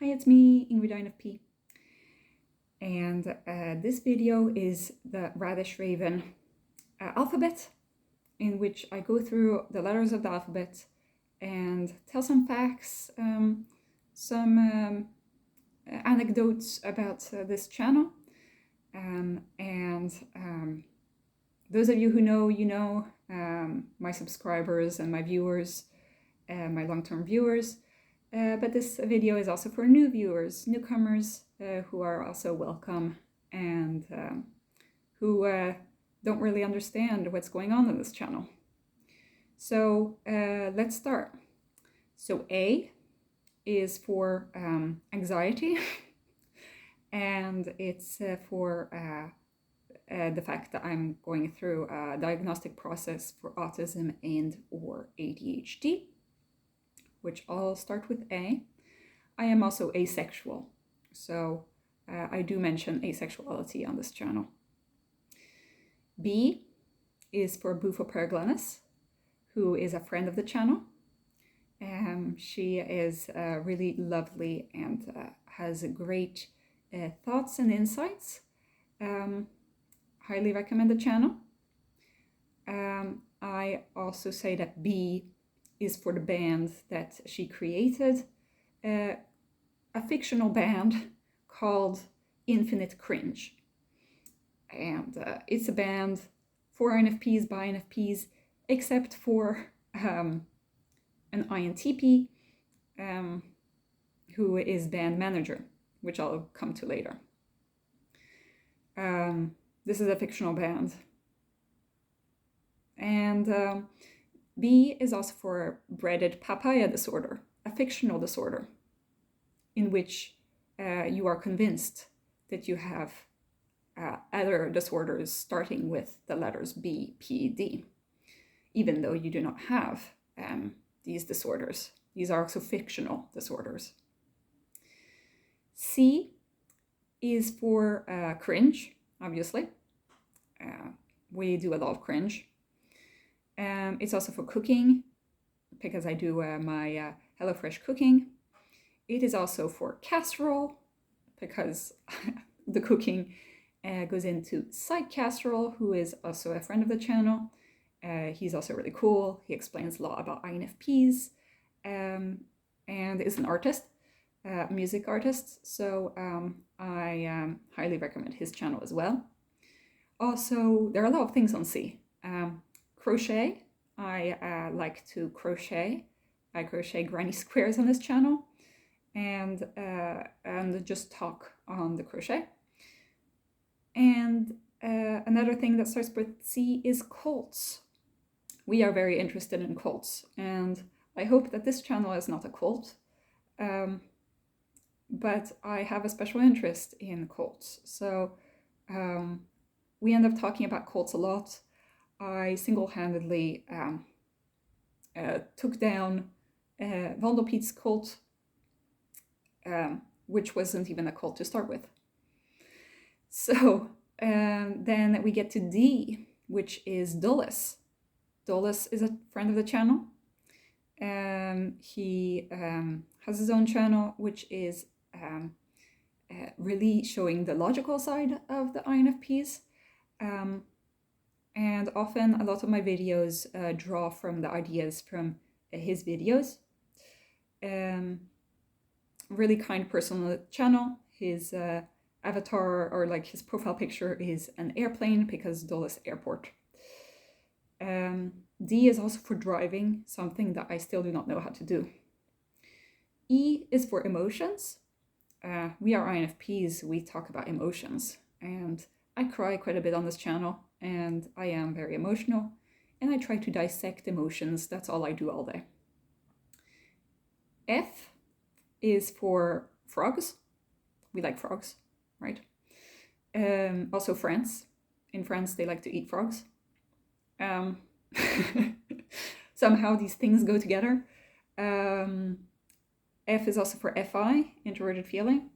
Hi, it's me, Ingrid INFP. And this video is the radishraven alphabet, in which I go through the letters of the alphabet and tell some facts, some anecdotes about this channel. Those of you who know, you know, my subscribers and my viewers, my long-term viewers. But this video is also for new viewers, newcomers who are also welcome and who don't really understand what's going on this channel. So let's start. So A is for anxiety, and it's for the fact that I'm going through a diagnostic process for autism and or ADHD, which all start with A. I am also asexual, so I do mention asexuality on this channel. B is for Bufo-Peregrinus, who is a friend of the channel. She is really lovely and has great thoughts and insights. Highly recommend the channel. I also say that B is for the band that she created, a fictional band called Infinite Cringe. And it's a band for INFPs by INFPs, except for an INTP who is band manager, which I'll come to later. This is a fictional band. And B is also for breaded papaya disorder, a fictional disorder in which you are convinced that you have other disorders starting with the letters B, P, D, even though you do not have these disorders. These are also fictional disorders. C is for cringe, obviously. We do a lot of cringe. It's also for cooking, because I do my HelloFresh cooking. It is also for casserole, because the cooking goes into Psych Casserole, who is also a friend of the channel. He's also really cool. He explains a lot about INFPs and is an artist, music artist. So I highly recommend his channel as well. Also, there are a lot of things on C. Crochet. I like to crochet. I crochet granny squares on this channel and just talk on the crochet. And another thing that starts with C is cults. We are very interested in cults, and I hope that this channel is not a cult, but I have a special interest in cults. So we end up talking about cults a lot. I single-handedly took down Vondelpiet's cult, which wasn't even a cult to start with. So then we get to D, which is Dulles. Dulles is a friend of the channel. He has his own channel, which is really showing the logical side of the INFPs. And often a lot of my videos draw from the ideas from his videos. Really kind person on the channel. His avatar, or like his profile picture, is an airplane, because Dulles Airport. D is also for driving, something that I still do not know how to do. E is for emotions. We are INFPs, we talk about emotions, and I cry quite a bit on this channel, and I am very emotional, and I try to dissect emotions. That's all I do all day. F is for frogs. We like frogs, right? Also France. In France, they like to eat frogs. Somehow these things go together. F is also for FI, introverted feeling,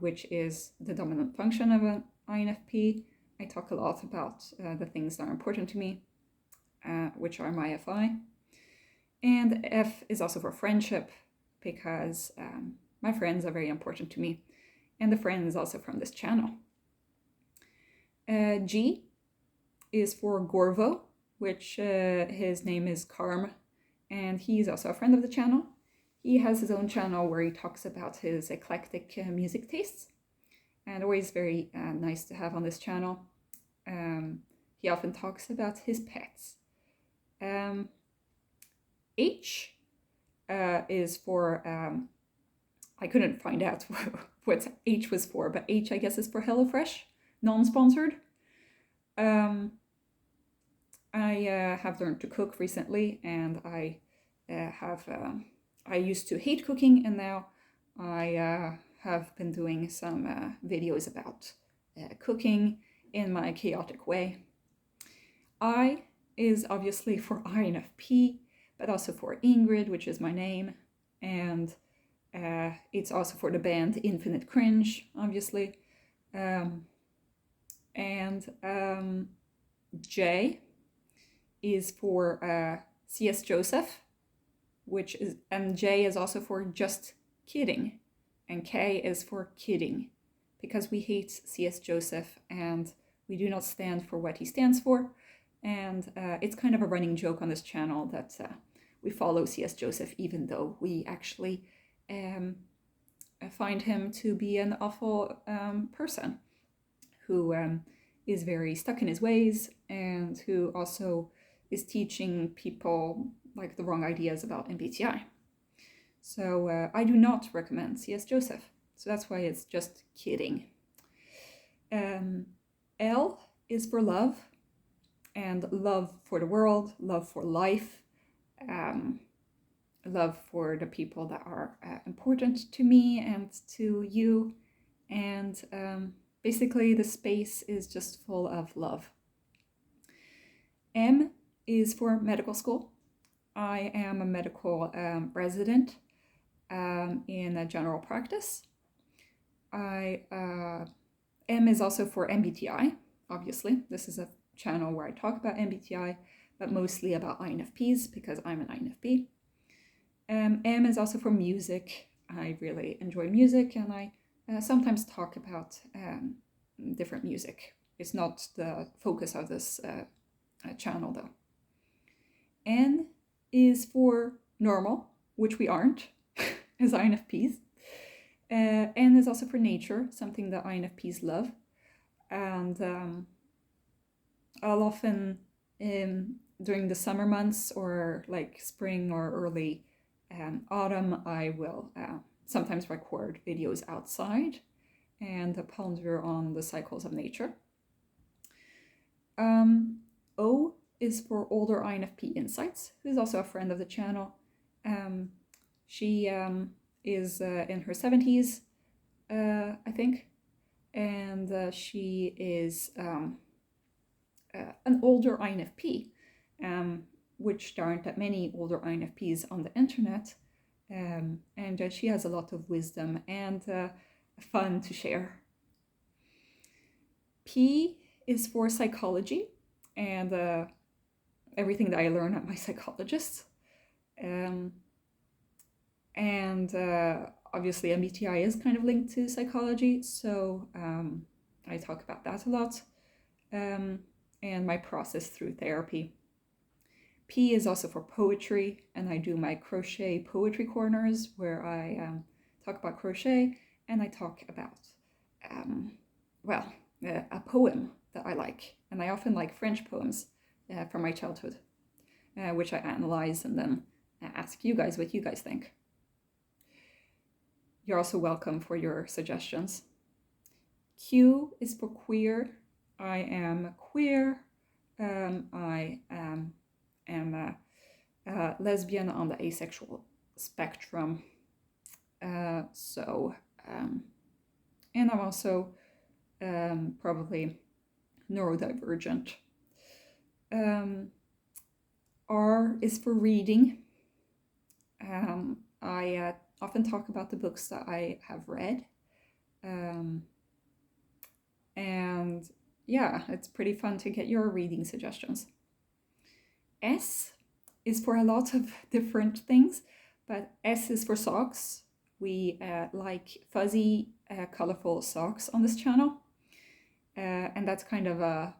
which is the dominant function of an INFP. I talk a lot about the things that are important to me, which are my FI. And F is also for friendship, because My friends are very important to me, and the friends also from this channel. G is for Gorvo, which his name is Karm, and he's also a friend of the channel. He has his own channel where he talks about his eclectic music tastes, and always very nice to have on this channel. He often talks about his pets. H is for, I couldn't find out what H was for, but H I guess is for HelloFresh, non-sponsored. I have learned to cook recently, and I used to hate cooking, and now I have been doing some videos about cooking in my chaotic way. I is obviously for INFP, but also for Ingrid, which is my name, and it's also for the band Infinite Cringe, obviously. J is for C.S. Joseph, and J is also for just kidding, and K is for kidding, because we hate C.S. Joseph and we do not stand for what he stands for, and it's kind of a running joke on this channel that we follow C.S. Joseph even though we actually find him to be an awful person who is very stuck in his ways, and who also is teaching people like the wrong ideas about MBTI. So I do not recommend C.S. Joseph. So that's why it's just kidding. L is for love, and love for the world, love for life, love for the people that are important to me and to you, and basically the space is just full of love. M is for medical school. I am a medical resident in a general practice. M is also for MBTI, obviously. This is a channel where I talk about MBTI, but mostly about INFPs because I'm an INFP. M is also for music. I really enjoy music, and I sometimes talk about different music. It's not the focus of this channel though. N is for normal, which we aren't as INFPs. N is also for nature, something that INFPs love. And I'll often, during the summer months or like spring or early autumn, I will sometimes record videos outside and ponder on the cycles of nature. O is for older INFP Insights, who's also a friend of the channel. She is in her 70s, I think, and she is an older INFP, which there aren't that many older INFPs on the internet, and she has a lot of wisdom and fun to share. P is for psychology and everything that I learn at my psychologist. Obviously MBTI is kind of linked to psychology, so I talk about that a lot, and my process through therapy. P is also for poetry, and I do my crochet poetry corners where I talk about crochet, and I talk about, a poem that I like. And I often like French poems from my childhood, which I analyze and then ask you guys what you guys think. You're also welcome for your suggestions. Q is for queer. I am queer. I am a lesbian on the asexual spectrum. And I'm also probably neurodivergent. R is for reading. I often talk about the books that I have read. And yeah, it's pretty fun to get your reading suggestions. S is for a lot of different things, but S is for socks. We like fuzzy, colorful socks on this channel. And that's kind of a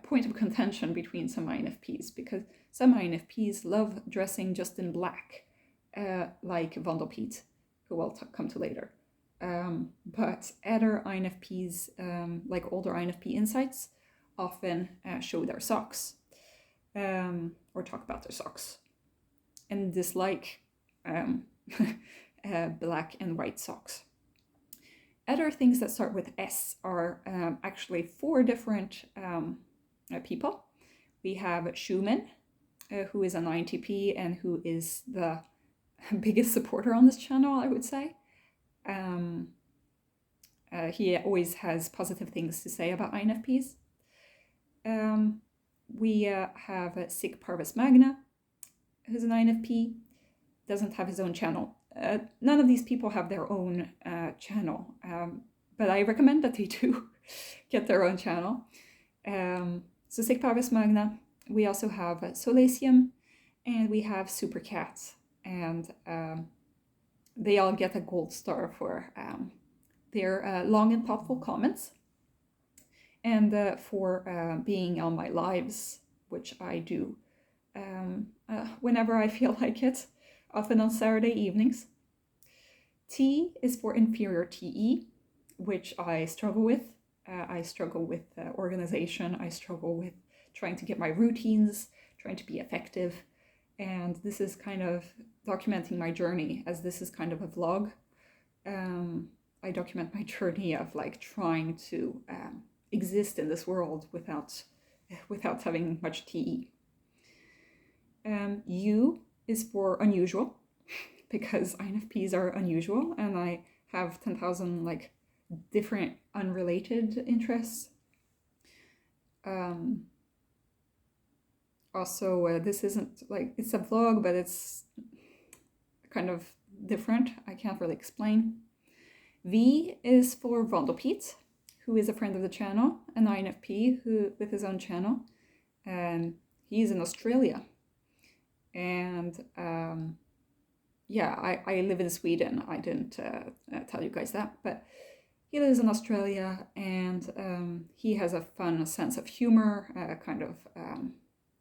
point of contention between some INFPs, because some INFPs love dressing just in black, like Vondelpiet, who we'll come to later. But other INFPs, like older INFP insights, often show their socks, or talk about their socks, and dislike black and white socks. Other things that start with S are actually 4 different people. We have Schumann, who is an INTP and who is the biggest supporter on this channel, I would say. He always has positive things to say about INFPs. We have Sig Parvis Magna, who's an INFP, doesn't have his own channel. None of these people have their own channel, but I recommend that they do get their own channel. So Sig Parvis Magna. We also have Solasium, and we have Supercat, and they all get a gold star for their long and thoughtful comments, and for being on my lives, which I do whenever I feel like it, often on Saturday evenings. T is for inferior TE, which I struggle with. I struggle with organization. I struggle with trying to get my routines, trying to be effective. And this is kind of documenting my journey, as this is kind of a vlog. I document my journey of like trying to exist in this world without having much TE. U is for unusual, because INFPs are unusual, and I have 10,000 like different unrelated interests. Also, this isn't like, it's a vlog, but it's kind of different. I can't really explain. V is for Vondelpiet, who is a friend of the channel, an INFP who with his own channel. He's in Australia. And yeah, I live in Sweden. I didn't tell you guys that, but he lives in Australia, and he has a fun sense of humor, kind of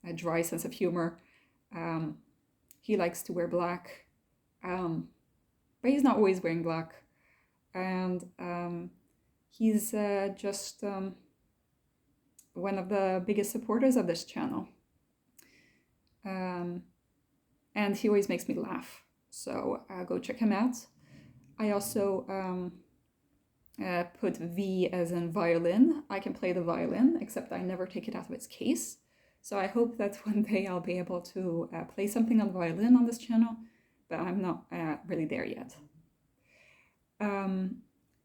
a dry sense of humor. He likes to wear black, but he's not always wearing black. And he's just one of the biggest supporters of this channel. And he always makes me laugh, so go check him out. I also put V as in violin. I can play the violin, except I never take it out of its case. So I hope that one day I'll be able to play something on the violin on this channel, but I'm not really there yet.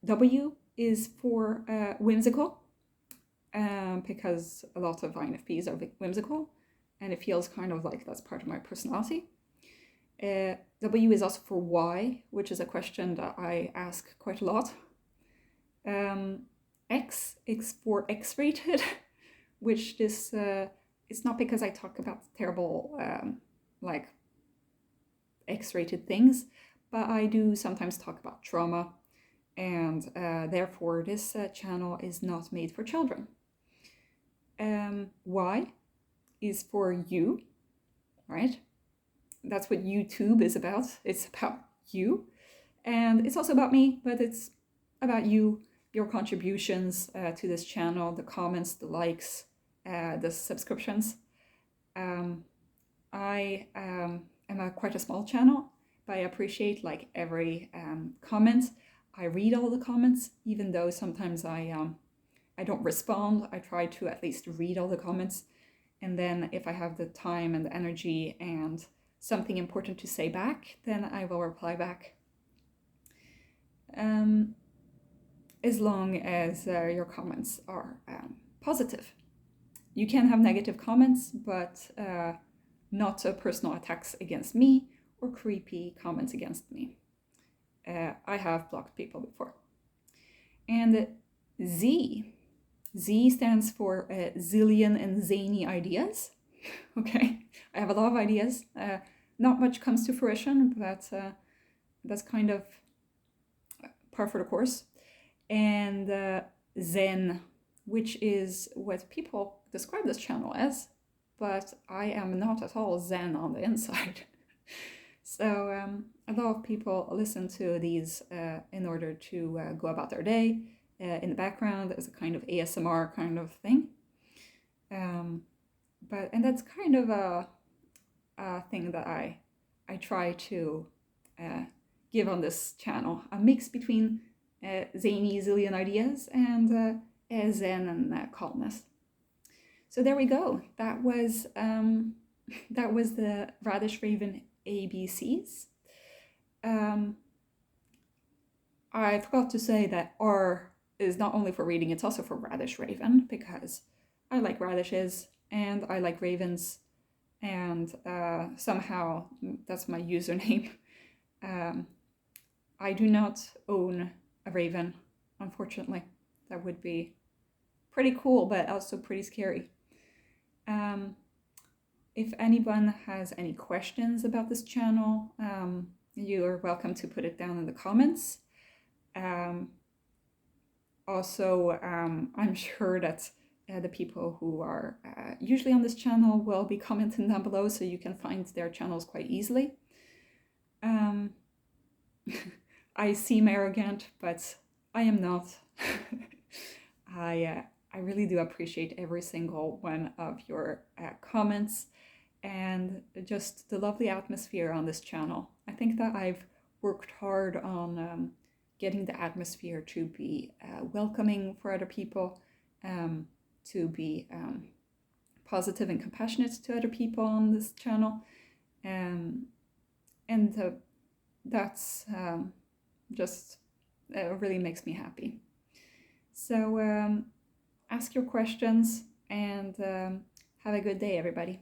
W is for whimsical, because a lot of INFPs are whimsical, and it feels kind of like that's part of my personality. W is also for Y, which is a question that I ask quite a lot. X is for X-rated, which this it's not because I talk about terrible like X-rated things, but I do sometimes talk about trauma, and therefore this channel is not made for children. Y is for you, right? That's what YouTube is about. It's about you, and it's also about me, but it's about you, your contributions to this channel, the comments, the likes, the subscriptions. I am quite a small channel, but I appreciate like every comment. I read all the comments, even though sometimes I don't respond. I try to at least read all the comments, and then if I have the time and the energy and something important to say back, then I will reply back. As long as your comments are positive. You can have negative comments, but not personal attacks against me or creepy comments against me. I have blocked people before. And Z stands for zillion and zany ideas. Okay, I have a lot of ideas. Not much comes to fruition, but that's kind of par for the course. And Zen, which is what people describe this channel as, but I am not at all Zen on the inside. So a lot of people listen to these in order to go about their day in the background as a kind of ASMR kind of thing. And that's kind of a thing that I try to give on this channel, a mix between zany zillion ideas and zen and calmness. So there we go. That was the radishraven ABCs. I forgot to say that R is not only for reading, it's also for radishraven, because I like radishes and I like ravens, and somehow that's my username. I do not own a raven, unfortunately. That would be pretty cool, but also pretty scary. If anyone has any questions about this channel, you are welcome to put it down in the comments. Also, I'm sure that the people who are usually on this channel will be commenting down below, so you can find their channels quite easily. I seem arrogant, but I am not. I really do appreciate every single one of your comments and just the lovely atmosphere on this channel. I think that I've worked hard on getting the atmosphere to be welcoming for other people, to be positive and compassionate to other people on this channel, and that's just really makes me happy. So ask your questions and have a good day, everybody.